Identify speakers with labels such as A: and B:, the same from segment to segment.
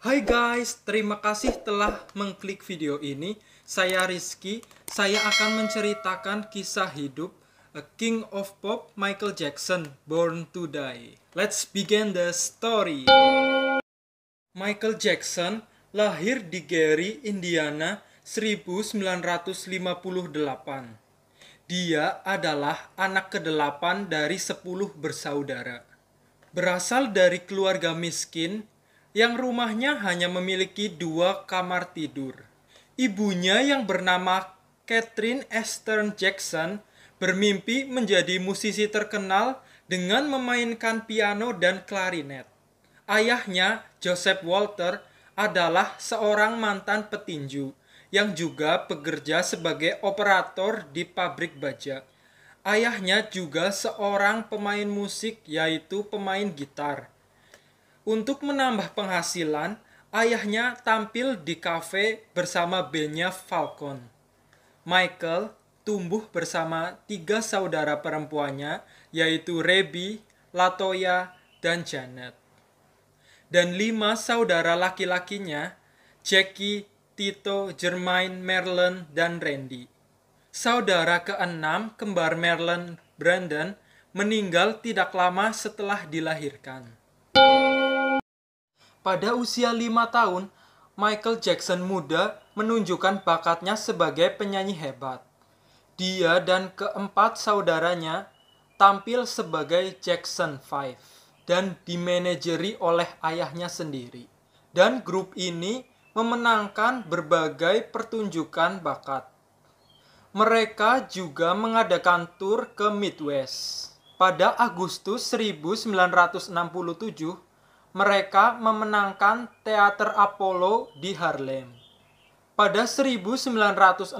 A: Hai guys, terima kasih telah mengklik video ini. Saya Rizky, saya akan menceritakan kisah hidup King of Pop Michael Jackson, Born to Die. Let's begin the story. Michael Jackson lahir di Gary, Indiana, 1958. Dia adalah anak ke-8 dari 10 bersaudara. Berasal dari keluarga miskin yang rumahnya hanya memiliki 2 kamar tidur. Ibunya yang bernama Catherine Esther Jackson bermimpi menjadi musisi terkenal dengan memainkan piano dan klarinet. Ayahnya, Joseph Walter, adalah seorang mantan petinju yang juga bekerja sebagai operator di pabrik baja. Ayahnya juga seorang pemain musik, yaitu pemain gitar. Untuk menambah penghasilan, ayahnya tampil di kafe bersama bandnya Falcon. Michael tumbuh bersama 3 saudara perempuannya, yaitu Rebby, Latoya, dan Janet. Dan 5 saudara laki-lakinya, Jackie, Tito, Jermaine, Marilyn, dan Randy. Saudara ke-6, kembar Marilyn, Brandon, meninggal tidak lama setelah dilahirkan. Pada usia 5 tahun, Michael Jackson muda menunjukkan bakatnya sebagai penyanyi hebat. Dia dan ke-4 saudaranya tampil sebagai Jackson 5 dan dimanajeri oleh ayahnya sendiri. Dan grup ini memenangkan berbagai pertunjukan bakat. Mereka juga mengadakan tur ke Midwest. Pada Agustus 1967, mereka memenangkan Teater Apollo di Harlem. Pada 1968,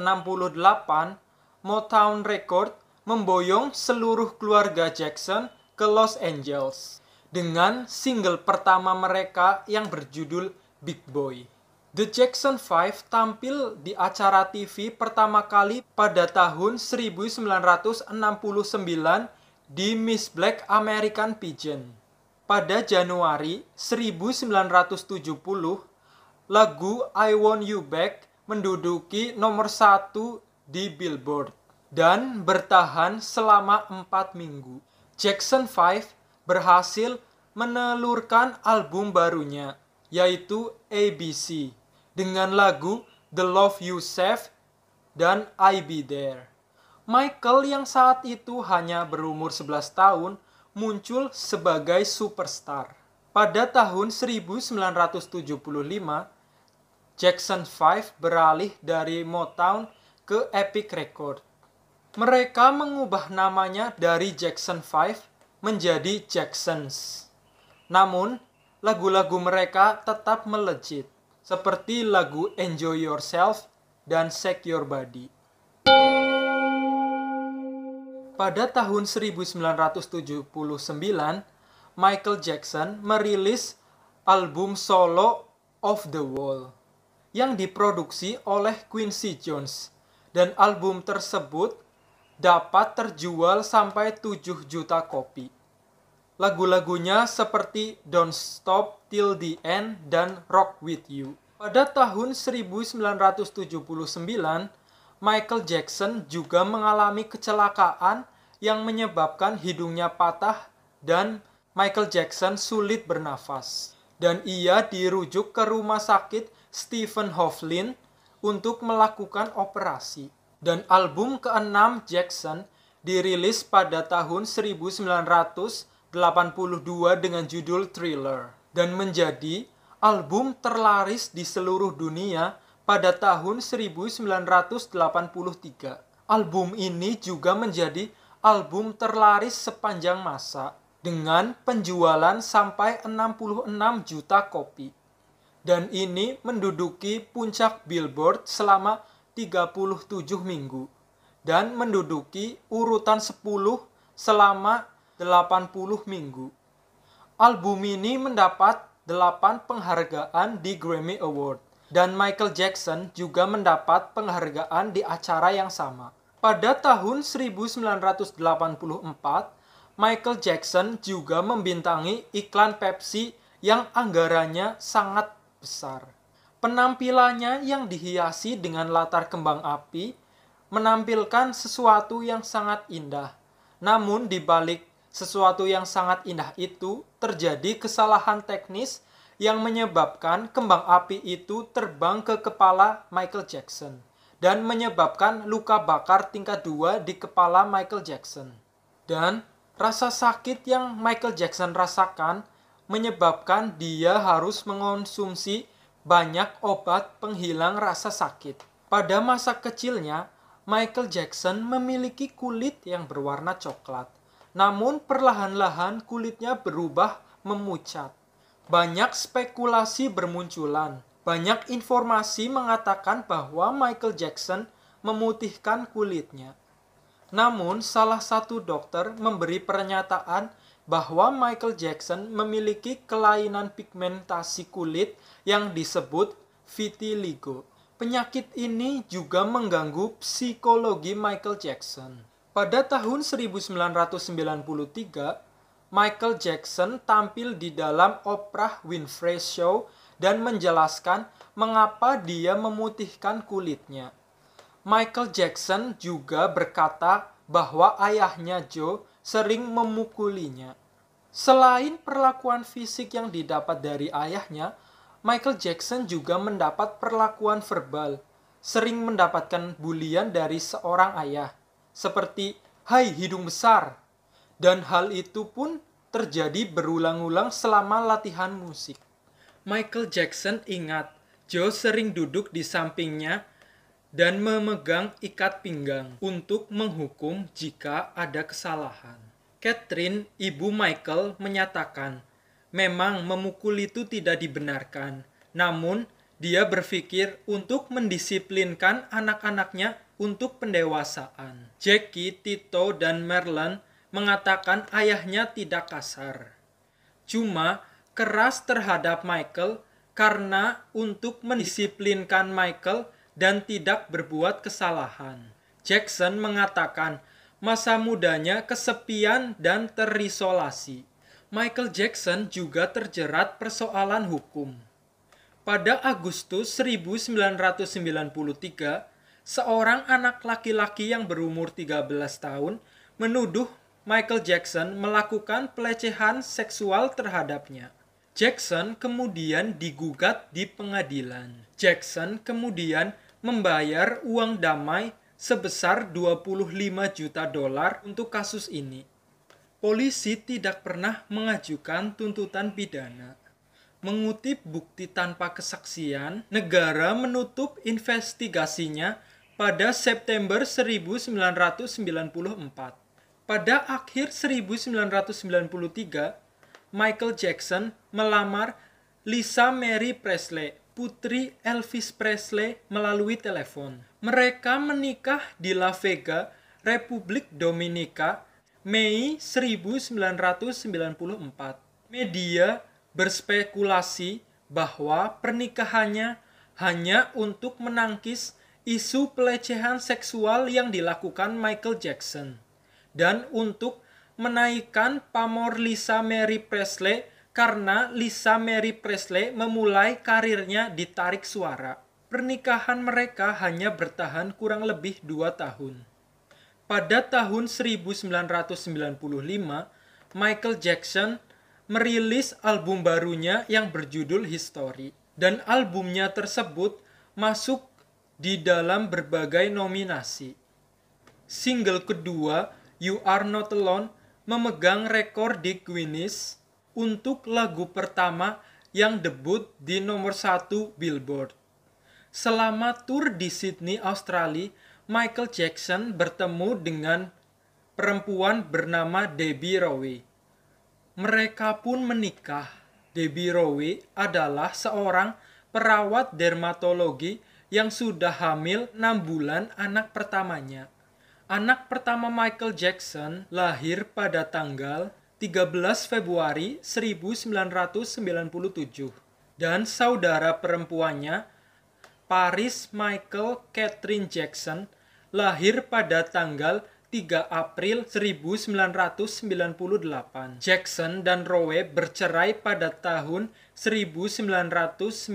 A: Motown Record memboyong seluruh keluarga Jackson ke Los Angeles dengan single pertama mereka yang berjudul Big Boy. The Jackson 5 tampil di acara TV pertama kali pada tahun 1969 di Miss Black American Pageant. Pada Januari 1970, lagu I Want You Back menduduki nomor 1 di Billboard dan bertahan selama 4 minggu. Jackson 5 berhasil menelurkan album barunya, yaitu ABC, dengan lagu The Love You Save dan I Be There. Michael yang saat itu hanya berumur 11 tahun muncul sebagai superstar. Pada tahun 1975, Jackson 5 beralih dari Motown ke Epic Record. Mereka mengubah namanya dari Jackson 5 menjadi Jacksons. Namun, lagu-lagu mereka tetap melejit, seperti lagu Enjoy Yourself dan Shake Your Body. Pada tahun 1979, Michael Jackson merilis album solo Off the Wall yang diproduksi oleh Quincy Jones, dan album tersebut dapat terjual sampai 7 juta kopi. Lagu-lagunya seperti Don't Stop Till the End dan Rock With You. Pada tahun 1979, Michael Jackson juga mengalami kecelakaan yang menyebabkan hidungnya patah dan Michael Jackson sulit bernafas. Dan ia dirujuk ke rumah sakit Stephen Hofflin untuk melakukan operasi. Dan album ke-6 Jackson dirilis pada tahun 1982 dengan judul Thriller dan menjadi album terlaris di seluruh dunia pada tahun 1983. Album ini juga menjadi album terlaris sepanjang masa dengan penjualan sampai 66 juta kopi. Dan ini menduduki puncak Billboard selama 37 minggu dan menduduki urutan 10 selama 80 minggu. Album ini mendapat 8 penghargaan di Grammy Award dan Michael Jackson juga mendapat penghargaan di acara yang sama. Pada tahun 1984, Michael Jackson juga membintangi iklan Pepsi yang anggarannya sangat besar. Penampilannya yang dihiasi dengan latar kembang api menampilkan sesuatu yang sangat indah. Namun di balik sesuatu yang sangat indah itu terjadi kesalahan teknis yang menyebabkan kembang api itu terbang ke kepala Michael Jackson dan menyebabkan luka bakar tingkat 2 di kepala Michael Jackson. Dan rasa sakit yang Michael Jackson rasakan menyebabkan dia harus mengonsumsi banyak obat penghilang rasa sakit. Pada masa kecilnya, Michael Jackson memiliki kulit yang berwarna coklat. Namun perlahan-lahan kulitnya berubah memucat. Banyak spekulasi bermunculan. Banyak informasi mengatakan bahwa Michael Jackson memutihkan kulitnya. Namun salah satu dokter memberi pernyataan bahwa Michael Jackson memiliki kelainan pigmentasi kulit yang disebut vitiligo. Penyakit ini juga mengganggu psikologi Michael Jackson. Pada tahun 1993, Michael Jackson tampil di dalam Oprah Winfrey Show dan menjelaskan mengapa dia memutihkan kulitnya. Michael Jackson juga berkata bahwa ayahnya Joe sering memukulinya. Selain perlakuan fisik yang didapat dari ayahnya, Michael Jackson juga mendapat perlakuan verbal, sering mendapatkan bulian dari seorang ayah, seperti "Hai hidung besar", dan hal itu pun terjadi berulang-ulang selama latihan musik. Michael Jackson ingat, Joe sering duduk di sampingnya dan memegang ikat pinggang untuk menghukum jika ada kesalahan. Catherine, ibu Michael, menyatakan, memang memukul itu tidak dibenarkan, namun dia berpikir untuk mendisiplinkan anak-anaknya untuk pendewasaan. Jackie, Tito, dan Marlon mengatakan ayahnya tidak kasar, cuma keras terhadap Michael karena untuk mendisiplinkan Michael dan tidak berbuat kesalahan. Jackson mengatakan masa mudanya kesepian dan terisolasi. Michael Jackson juga terjerat persoalan hukum. Pada Agustus 1993, seorang anak laki-laki yang berumur 13 tahun menuduh Michael Jackson melakukan pelecehan seksual terhadapnya. Jackson kemudian digugat di pengadilan. Jackson kemudian membayar uang damai sebesar $25 juta untuk kasus ini. Polisi tidak pernah mengajukan tuntutan pidana. Mengutip bukti tanpa kesaksian, negara menutup investigasinya pada September 1994. Pada akhir 1993, Michael Jackson melamar Lisa Mary Presley, putri Elvis Presley, melalui telepon. Mereka menikah di La Vega, Republik Dominika, Mei 1994. Media berspekulasi bahwa pernikahannya hanya untuk menangkis isu pelecehan seksual yang dilakukan Michael Jackson dan untuk menaikkan pamor Lisa Mary Presley karena Lisa Mary Presley memulai karirnya di tarik suara. Pernikahan mereka hanya bertahan kurang lebih 2 tahun. Pada tahun 1995, Michael Jackson merilis album barunya yang berjudul History, dan albumnya tersebut masuk di dalam berbagai nominasi. Single kedua, You Are Not Alone, memegang rekor di Guinness untuk lagu pertama yang debut di nomor 1 Billboard. Selama tur di Sydney, Australia, Michael Jackson bertemu dengan perempuan bernama Debbie Rowe. Mereka pun menikah. Debbie Rowe adalah seorang perawat dermatologi yang sudah hamil 6 bulan anak pertamanya. Anak pertama Michael Jackson lahir pada tanggal 13 Februari 1997 dan saudara perempuannya Paris Michael Catherine Jackson lahir pada tanggal 3 April 1998. Jackson dan Rowe bercerai pada tahun 1999.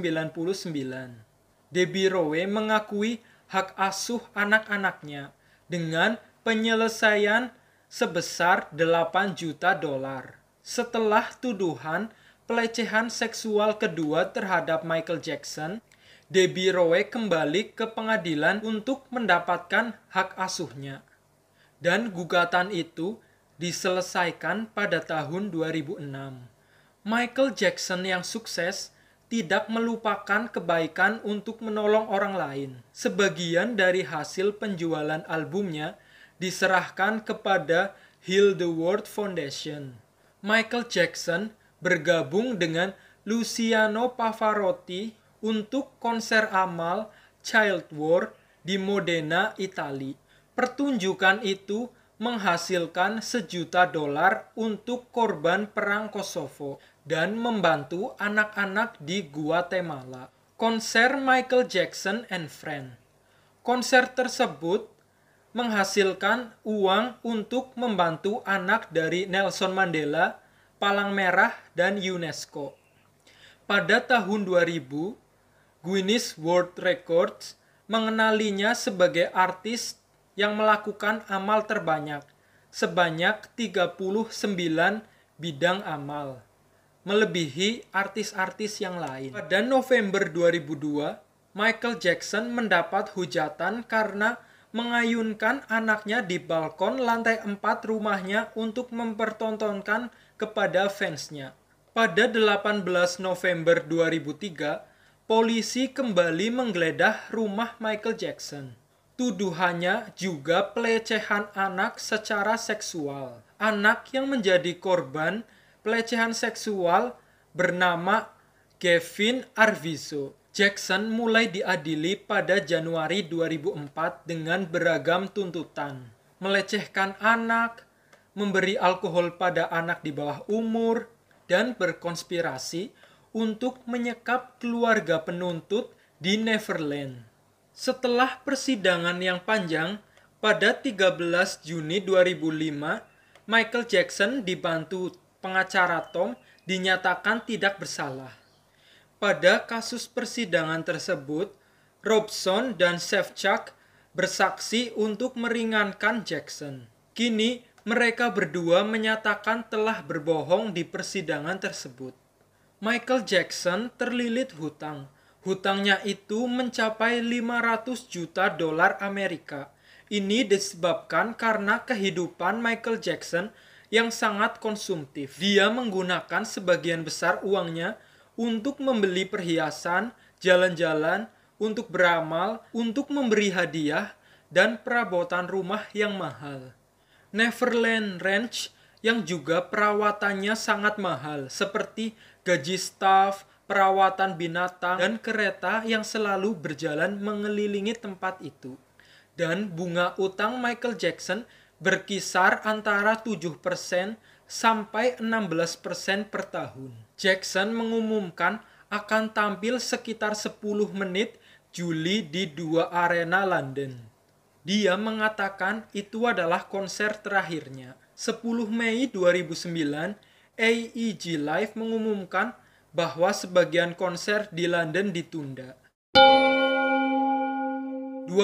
A: Debbie Rowe mengakui hak asuh anak-anaknya dengan penyelesaian sebesar 8 juta dolar. Setelah tuduhan pelecehan seksual kedua terhadap Michael Jackson, Debbie Rowe kembali ke pengadilan untuk mendapatkan hak asuhnya. Dan gugatan itu diselesaikan pada tahun 2006. Michael Jackson yang sukses tidak melupakan kebaikan untuk menolong orang lain. Sebagian dari hasil penjualan albumnya diserahkan kepada Heal the World Foundation. Michael Jackson bergabung dengan Luciano Pavarotti untuk konser amal Child War di Modena, Italia. Pertunjukan itu menghasilkan $1.000.000 untuk korban perang Kosovo dan membantu anak-anak di Guatemala. Konser Michael Jackson and Friends. Konser tersebut menghasilkan uang untuk membantu anak dari Nelson Mandela, Palang Merah, dan UNESCO. Pada tahun 2000, Guinness World Records mengenalinya sebagai artis yang melakukan amal terbanyak, sebanyak 39 bidang amal, melebihi artis-artis yang lain. Pada November 2002, Michael Jackson mendapat hujatan karena mengayunkan anaknya di balkon lantai 4 rumahnya untuk mempertontonkan kepada fansnya. Pada 18 November 2003, polisi kembali menggeledah rumah Michael Jackson. Tuduhannya juga pelecehan anak secara seksual. Anak yang menjadi korban pelecehan seksual bernama Gavin Arvizo. Jackson mulai diadili pada Januari 2004 dengan beragam tuntutan. Melecehkan anak, memberi alkohol pada anak di bawah umur, dan berkonspirasi untuk menyekap keluarga penuntut di Neverland. Setelah persidangan yang panjang, pada 13 Juni 2005, Michael Jackson dibantu pengacara Tom dinyatakan tidak bersalah. Pada kasus persidangan tersebut, Robson dan Shevchuk bersaksi untuk meringankan Jackson. Kini, mereka berdua menyatakan telah berbohong di persidangan tersebut. Michael Jackson terlilit hutang. Hutangnya itu mencapai $500 juta Amerika. Ini disebabkan karena kehidupan Michael Jackson yang sangat konsumtif. Dia menggunakan sebagian besar uangnya untuk membeli perhiasan, jalan-jalan, untuk beramal, untuk memberi hadiah, dan perabotan rumah yang mahal. Neverland Ranch yang juga perawatannya sangat mahal, seperti gaji staf, perawatan binatang, dan kereta yang selalu berjalan mengelilingi tempat itu. Dan bunga utang Michael Jackson berkisar antara 7% sampai 16% per tahun. Jackson mengumumkan akan tampil sekitar 10 menit Juli di 2 arena London. Dia mengatakan itu adalah konser terakhirnya. 10 Mei 2009, AEG Live mengumumkan bahwa sebagian konser di London ditunda. 25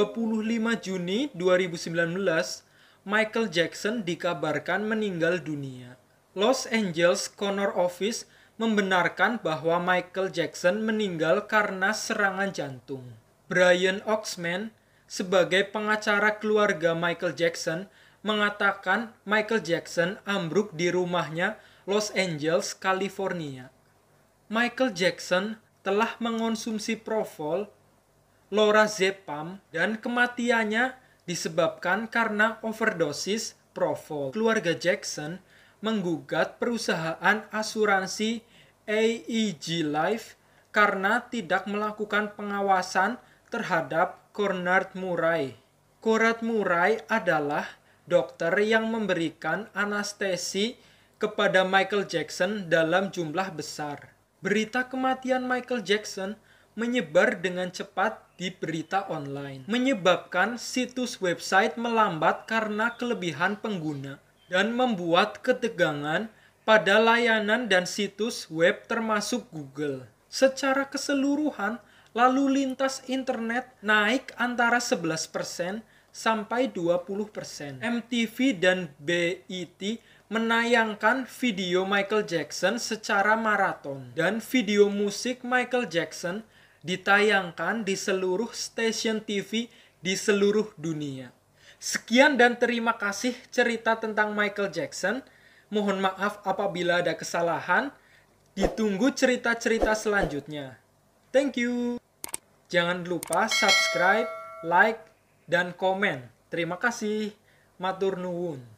A: Juni 2019, Michael Jackson dikabarkan meninggal dunia. Los Angeles Coroner Office membenarkan bahwa Michael Jackson meninggal karena serangan jantung. Brian Oxman, sebagai pengacara keluarga Michael Jackson, mengatakan Michael Jackson ambruk di rumahnya Los Angeles, California. Michael Jackson telah mengonsumsi Propofol, lorazepam, dan kematiannya disebabkan karena overdosis Propofol. Keluarga Jackson menggugat perusahaan asuransi AEG Life karena tidak melakukan pengawasan terhadap Conrad Murray. Conrad Murray adalah dokter yang memberikan anestesi kepada Michael Jackson dalam jumlah besar. Berita kematian Michael Jackson menyebar dengan cepat di berita online, menyebabkan situs website melambat karena kelebihan pengguna, dan membuat ketegangan pada layanan dan situs web termasuk Google. Secara keseluruhan, lalu lintas internet naik antara 11% sampai 20%. MTV dan BET menayangkan video Michael Jackson secara maraton, dan video musik Michael Jackson ditayangkan di seluruh stasiun TV di seluruh dunia. Sekian dan terima kasih cerita tentang Michael Jackson. Mohon maaf apabila ada kesalahan. Ditunggu cerita-cerita selanjutnya. Thank you. Jangan lupa subscribe, like, dan komen. Terima kasih. Matur nuwun.